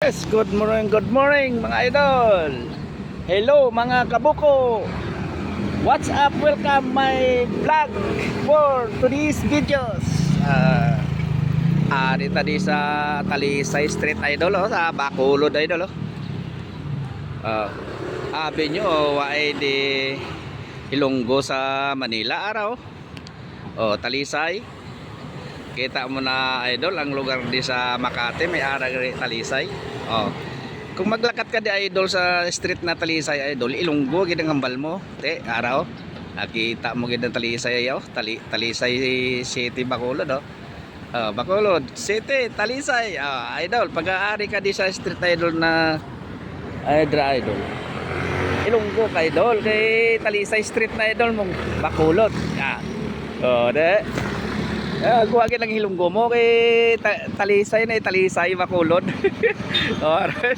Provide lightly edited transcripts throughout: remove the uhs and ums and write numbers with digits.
Good morning mga idol. Hello mga kabuko. What's up? Welcome my vlog for today's videos. Dito di sa Talisay Street idol sa Bacolod idol abi nyo ay di Ilonggo sa Manila araw. Talisay. Kita mo na idol ang lugar di sa Makati, may arag Talisay. Kung maglakat ka di idol sa street na Talisay idol, Ilonggo gid ang hambal mo. Araw. Nakita mo gid ang Talisay Talisay City Bacolod Bacolod City Talisay. Idol, pag-aari ka di sa street idol na idol. Ilonggo ka idol kay Talisay Street na idol mong Bacolod. Guwagin lang Ilonggo mo kay Talisay na Talisay Bacolod.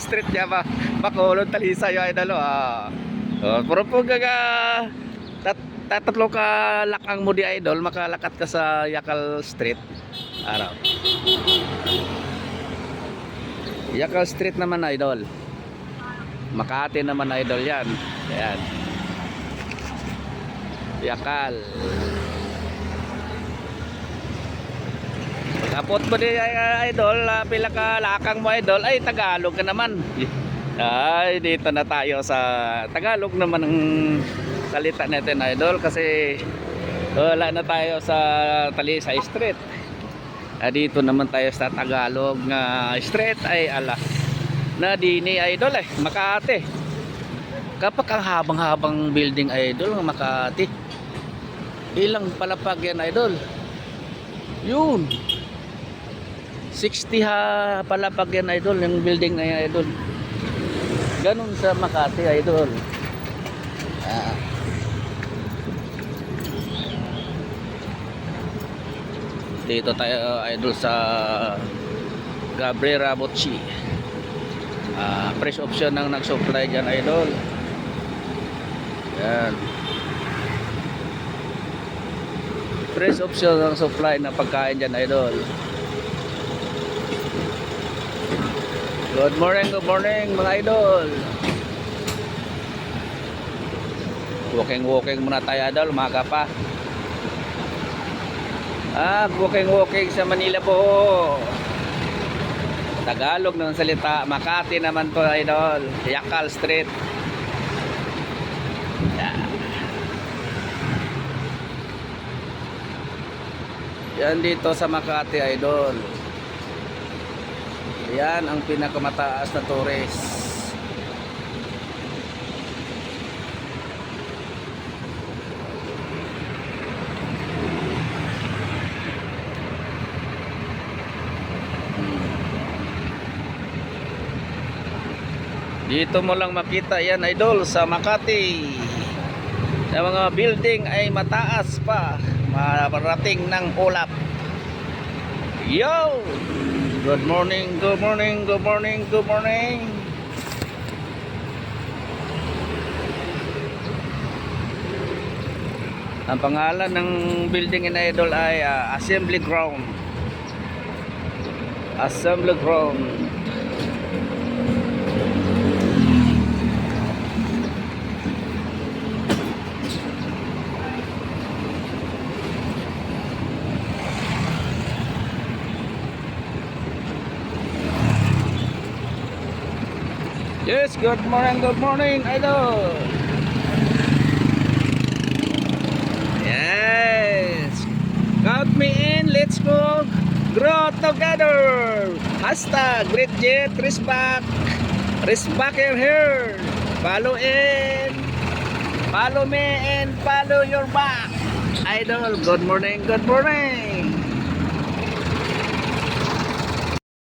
Street niya Bacolod Talisay idol. Pero po tatlo ka lakang mo di idol, makalakat ka sa Yakal Street araw. Yakal Street naman idol, Makati naman idol yan. Ayan, Yakal. Kapot mo din idol, pila ka lakang mo idol, ay Tagalog ka naman. Ay dito na tayo sa Tagalog naman ang salita natin idol, kasi wala na tayo sa Talisay Street. Dito naman tayo sa Tagalog nga street ay na dini idol Makati. Kapag ang habang-habang building idol ng Makati, ilang palapag yan idol? Yun 60 palapag yan idol, yung building na yan idol. Ganun sa Makati idol. Dito tayo idol sa Gabriela Bocci. Fresh option ang nag-supply dyan idol. Yan, fresh option ang supply na pagkain dyan idol. Good morning mga idol. Walking muna tayo idol, umaga pa. Walking sa Manila po. Tagalog ng salita, Makati naman po idol, Yakal Street. Yan dito sa Makati idol. Yan ang pinakamataas na tourist. Dito mo lang makita yan idol sa Makati. Yung mga building ay mataas pa, marating ng ulap. Yo! Good morning. Ang pangalan ng building na idol ay Assembly Ground. Yes, good morning idol. Yes, count me in, let's go grow together. Hashtag Great Jet Respect and here. Follow in, follow me and follow your back idol. Good morning.